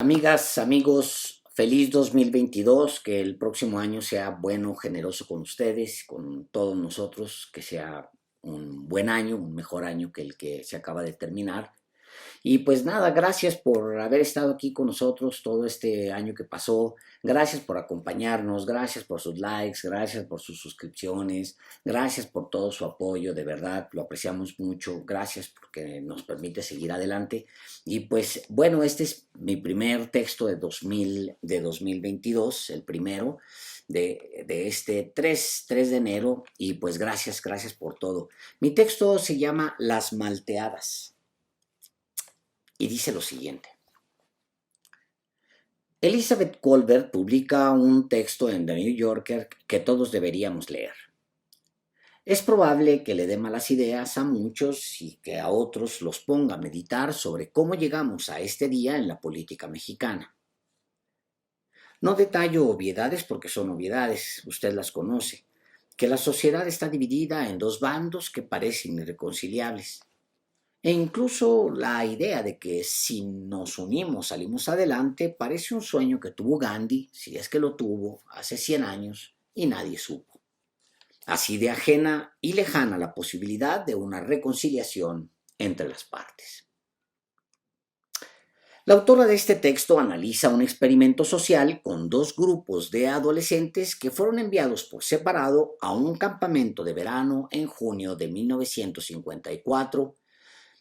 Amigas, amigos, feliz 2022, que el próximo año sea bueno, generoso con ustedes, con todos nosotros, que sea un buen año, un mejor año que el que se acaba de terminar. Y pues nada, gracias por haber estado aquí con nosotros todo este año que pasó. Gracias por acompañarnos, gracias por sus likes, gracias por sus suscripciones, gracias por todo su apoyo, de verdad, lo apreciamos mucho. Gracias porque nos permite seguir adelante. Y pues bueno, este es mi primer texto de 2022, el primero de este 3 de enero. Y pues gracias por todo. Mi texto se llama Las Malteadas y dice lo siguiente. Elizabeth Kolbert publica un texto en The New Yorker que todos deberíamos leer. Es probable que le dé malas ideas a muchos y que a otros los ponga a meditar sobre cómo llegamos a este día en la política mexicana. No detallo obviedades porque son obviedades, usted las conoce, que la sociedad está dividida en dos bandos que parecen irreconciliables. E incluso la idea de que si nos unimos salimos adelante parece un sueño que tuvo Gandhi, si es que lo tuvo, hace 100 años y nadie supo. Así de ajena y lejana la posibilidad de una reconciliación entre las partes. La autora de este texto analiza un experimento social con dos grupos de adolescentes que fueron enviados por separado a un campamento de verano en junio de 1954.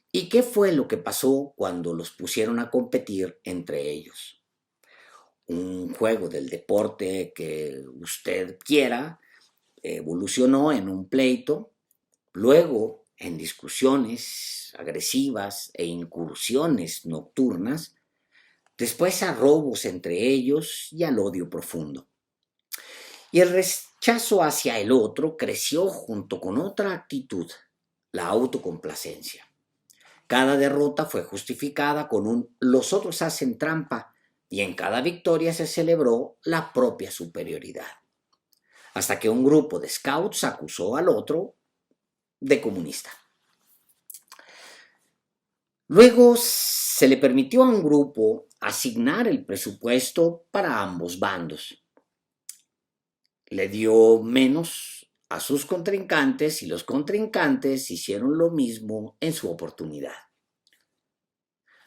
¿Y qué fue lo que pasó cuando los pusieron a competir entre ellos? Un juego del deporte que usted quiera evolucionó en un pleito, luego en discusiones agresivas e incursiones nocturnas, después a robos entre ellos y al odio profundo. Y el rechazo hacia el otro creció junto con otra actitud, la autocomplacencia. Cada derrota fue justificada con un "los otros hacen trampa" y en cada victoria se celebró la propia superioridad. Hasta que un grupo de scouts acusó al otro de comunista. Luego se le permitió a un grupo asignar el presupuesto para ambos bandos. Le dio menos a sus contrincantes y los contrincantes hicieron lo mismo en su oportunidad.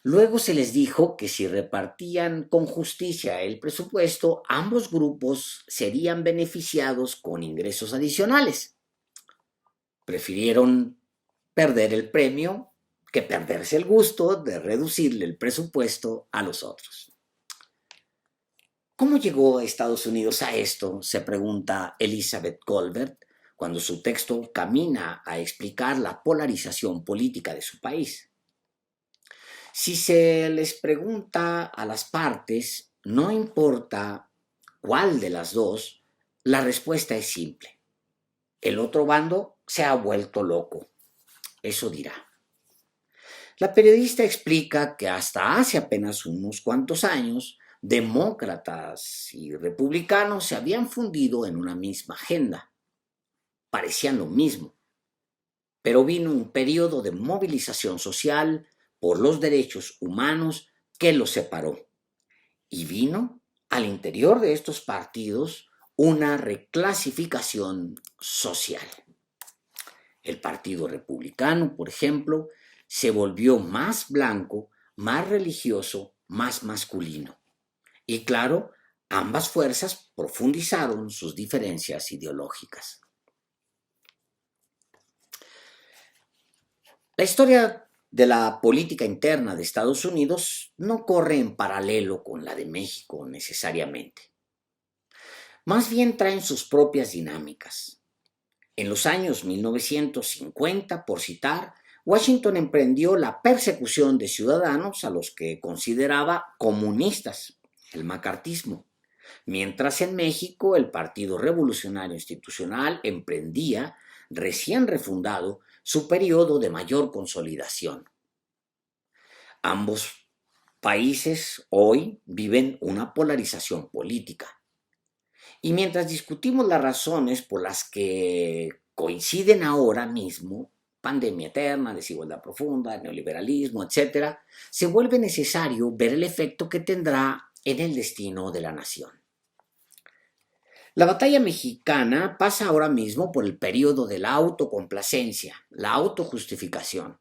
Luego se les dijo que si repartían con justicia el presupuesto, ambos grupos serían beneficiados con ingresos adicionales. Prefirieron perder el premio que perderse el gusto de reducirle el presupuesto a los otros. ¿Cómo llegó Estados Unidos a esto?, se pregunta Elizabeth Kolbert cuando su texto camina a explicar la polarización política de su país. Si se les pregunta a las partes, no importa cuál de las dos, la respuesta es simple. El otro bando se ha vuelto loco. Eso dirá. La periodista explica que hasta hace apenas unos cuantos años, demócratas y republicanos se habían fundido en una misma agenda. Parecían lo mismo. Pero vino un periodo de movilización social por los derechos humanos que los separó. Y vino al interior de estos partidos una reclasificación social. El Partido Republicano, por ejemplo, se volvió más blanco, más religioso, más masculino. Y claro, ambas fuerzas profundizaron sus diferencias ideológicas. La historia de la política interna de Estados Unidos no corre en paralelo con la de México necesariamente. Más bien traen sus propias dinámicas. En los años 1950, por citar, Washington emprendió la persecución de ciudadanos a los que consideraba comunistas, el macartismo, mientras en México el Partido Revolucionario Institucional emprendía, recién refundado, su periodo de mayor consolidación. Ambos países hoy viven una polarización política. Y mientras discutimos las razones por las que coinciden ahora mismo, pandemia eterna, desigualdad profunda, neoliberalismo, etc., se vuelve necesario ver el efecto que tendrá en el destino de la nación. La batalla mexicana pasa ahora mismo por el periodo de la autocomplacencia, la autojustificación.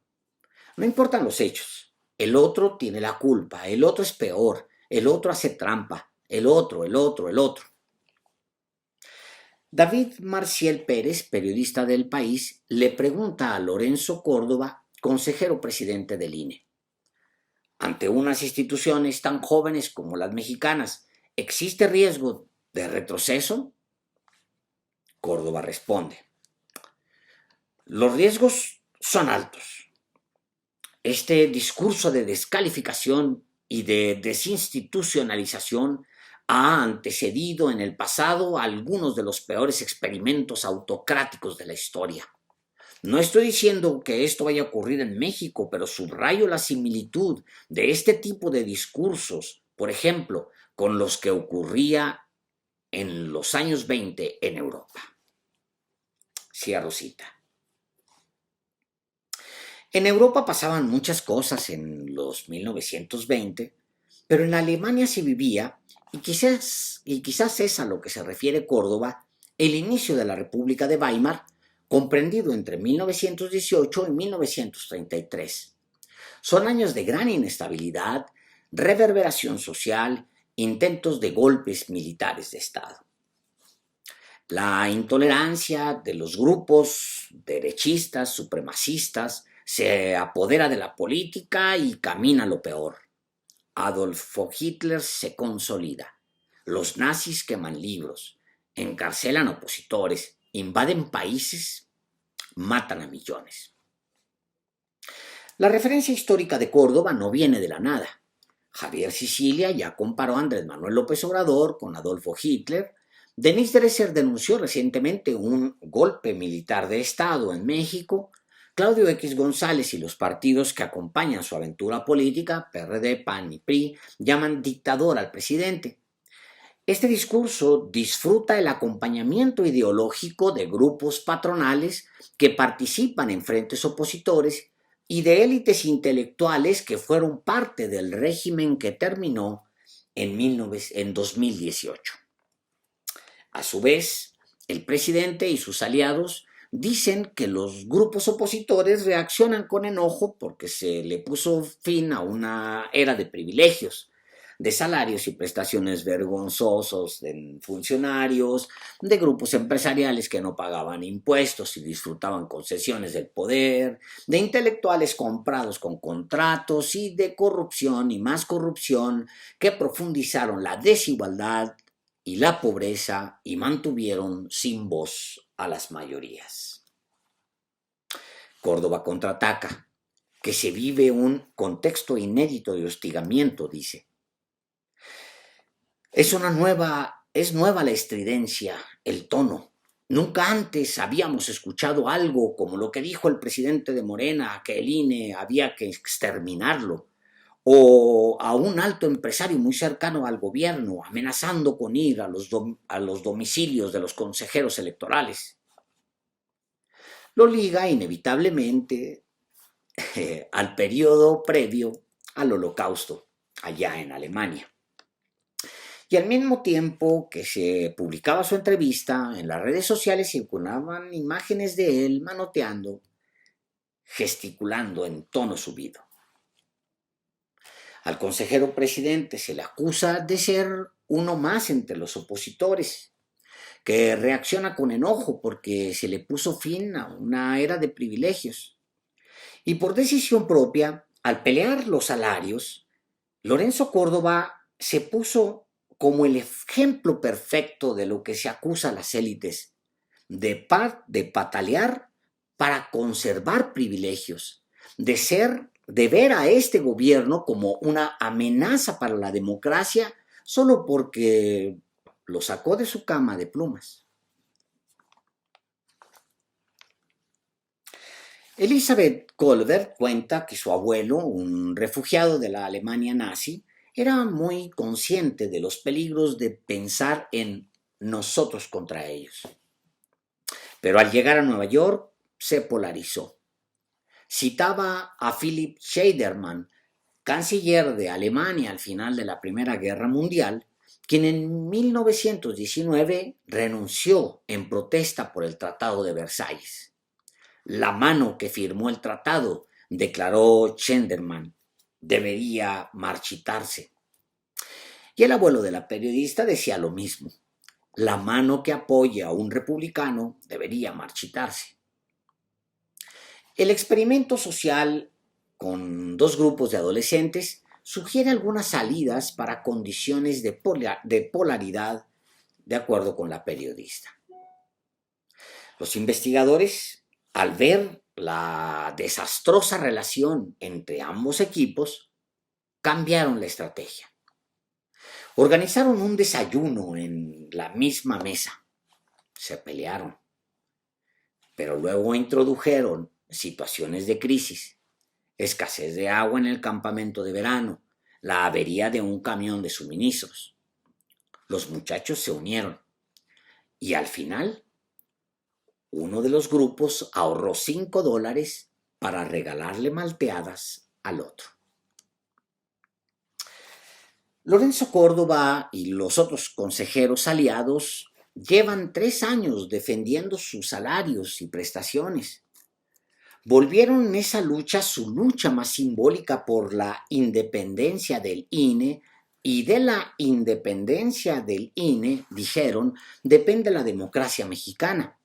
No importan los hechos. El otro tiene la culpa, el otro es peor, el otro hace trampa, el otro, el otro, el otro. David Marciel Pérez, periodista del País, le pregunta a Lorenzo Córdoba, consejero presidente del INE. Ante unas instituciones tan jóvenes como las mexicanas, ¿existe riesgo de retroceso? Córdoba responde, los riesgos son altos. Este discurso de descalificación y de desinstitucionalización ha antecedido en el pasado a algunos de los peores experimentos autocráticos de la historia. No estoy diciendo que esto vaya a ocurrir en México, pero subrayo la similitud de este tipo de discursos, por ejemplo, con los que ocurría en los años 20 en Europa. Cierro cita. En Europa pasaban muchas cosas en los 1920, pero en Alemania se vivía, y quizás es a lo que se refiere Córdoba, el inicio de la República de Weimar, comprendido entre 1918 y 1933. Son años de gran inestabilidad, reverberación social, intentos de golpes militares de Estado. La intolerancia de los grupos derechistas, supremacistas, se apodera de la política y camina lo peor. Adolfo Hitler se consolida. Los nazis queman libros, encarcelan opositores, invaden países, matan a millones. La referencia histórica de Córdoba no viene de la nada. Javier Sicilia ya comparó a Andrés Manuel López Obrador con Adolfo Hitler. Denise Dresser denunció recientemente un golpe militar de Estado en México. Claudio X González y los partidos que acompañan su aventura política, PRD, PAN y PRI, llaman dictador al presidente. Este discurso disfruta el acompañamiento ideológico de grupos patronales que participan en frentes opositores y de élites intelectuales que fueron parte del régimen que terminó en 2018. A su vez, el presidente y sus aliados dicen que los grupos opositores reaccionan con enojo porque se le puso fin a una era de privilegios, de salarios y prestaciones vergonzosos de funcionarios, de grupos empresariales que no pagaban impuestos y disfrutaban concesiones del poder, de intelectuales comprados con contratos y de corrupción y más corrupción que profundizaron la desigualdad y la pobreza y mantuvieron sin voz a las mayorías. Córdoba contraataca que se vive un contexto inédito de hostigamiento, dice. Es nueva la estridencia, el tono. Nunca antes habíamos escuchado algo como lo que dijo el presidente de Morena, que el INE había que exterminarlo, o a un alto empresario muy cercano al gobierno amenazando con ir a los domicilios de los consejeros electorales. Lo liga inevitablemente al periodo previo al Holocausto, allá en Alemania. Y al mismo tiempo que se publicaba su entrevista, en las redes sociales circulaban imágenes de él manoteando, gesticulando en tono subido. Al consejero presidente se le acusa de ser uno más entre los opositores, que reacciona con enojo porque se le puso fin a una era de privilegios. Y por decisión propia, al pelear los salarios, Lorenzo Córdoba se puso como el ejemplo perfecto de lo que se acusa a las élites, de patalear para conservar privilegios, de ver a este gobierno como una amenaza para la democracia solo porque lo sacó de su cama de plumas. Elizabeth Kolbert cuenta que su abuelo, un refugiado de la Alemania nazi, era muy consciente de los peligros de pensar en nosotros contra ellos. Pero al llegar a Nueva York se polarizó. Citaba a Philipp Scheidemann, canciller de Alemania al final de la Primera Guerra Mundial, quien en 1919 renunció en protesta por el Tratado de Versalles. La mano que firmó el tratado, declaró Scheidemann, debería marchitarse. Y el abuelo de la periodista decía lo mismo. La mano que apoya a un republicano debería marchitarse. El experimento social con dos grupos de adolescentes sugiere algunas salidas para condiciones de polaridad de acuerdo con la periodista. Los investigadores, al ver la desastrosa relación entre ambos equipos, cambiaron la estrategia. Organizaron un desayuno en la misma mesa. Se pelearon, pero luego introdujeron situaciones de crisis, escasez de agua en el campamento de verano, la avería de un camión de suministros. Los muchachos se unieron y al final uno de los grupos ahorró $5 para regalarle malteadas al otro. Lorenzo Córdoba y los otros consejeros aliados llevan 3 años defendiendo sus salarios y prestaciones. Volvieron en esa lucha su lucha más simbólica por la independencia del INE, y de la independencia del INE, dijeron, depende la democracia mexicana.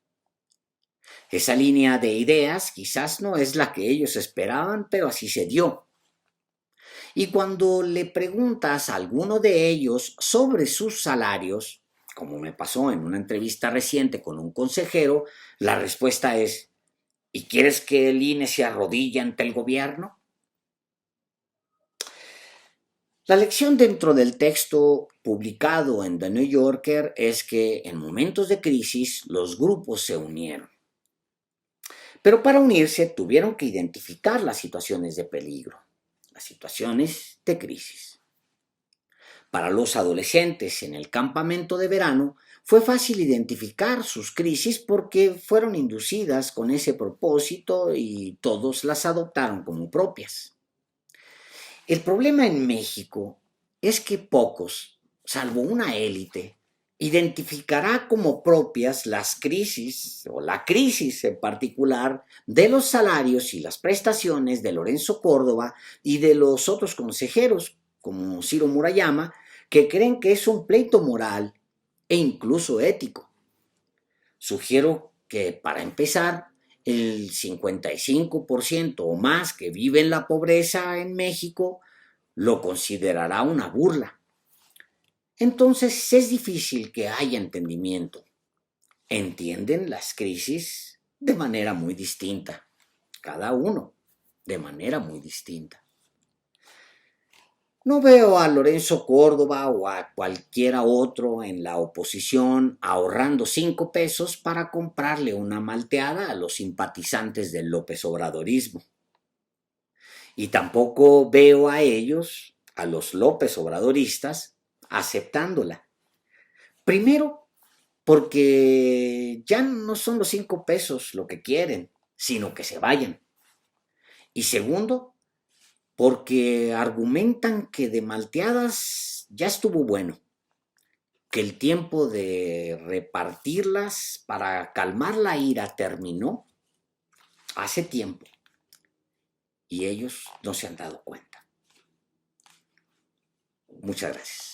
Esa línea de ideas quizás no es la que ellos esperaban, pero así se dio. Y cuando le preguntas a alguno de ellos sobre sus salarios, como me pasó en una entrevista reciente con un consejero, la respuesta es: ¿y quieres que el INE se arrodille ante el gobierno? La lección dentro del texto publicado en The New Yorker es que en momentos de crisis los grupos se unieron. Pero para unirse tuvieron que identificar las situaciones de peligro, las situaciones de crisis. Para los adolescentes en el campamento de verano fue fácil identificar sus crisis porque fueron inducidas con ese propósito y todos las adoptaron como propias. El problema en México es que pocos, salvo una élite, identificará como propias las crisis, o la crisis en particular, de los salarios y las prestaciones de Lorenzo Córdoba y de los otros consejeros, como Ciro Murayama, que creen que es un pleito moral e incluso ético. Sugiero que, para empezar, el 55% o más que vive en la pobreza en México lo considerará una burla. Entonces es difícil que haya entendimiento. Entienden las crisis de manera muy distinta, cada uno de manera muy distinta. No veo a Lorenzo Córdoba o a cualquiera otro en la oposición ahorrando 5 pesos para comprarle una malteada a los simpatizantes del López Obradorismo. Y tampoco veo a ellos, a los López Obradoristas, aceptándola. Primero, porque ya no son los 5 pesos lo que quieren, sino que se vayan. Y segundo, porque argumentan que de malteadas ya estuvo bueno, que el tiempo de repartirlas para calmar la ira terminó hace tiempo y ellos no se han dado cuenta. Muchas gracias.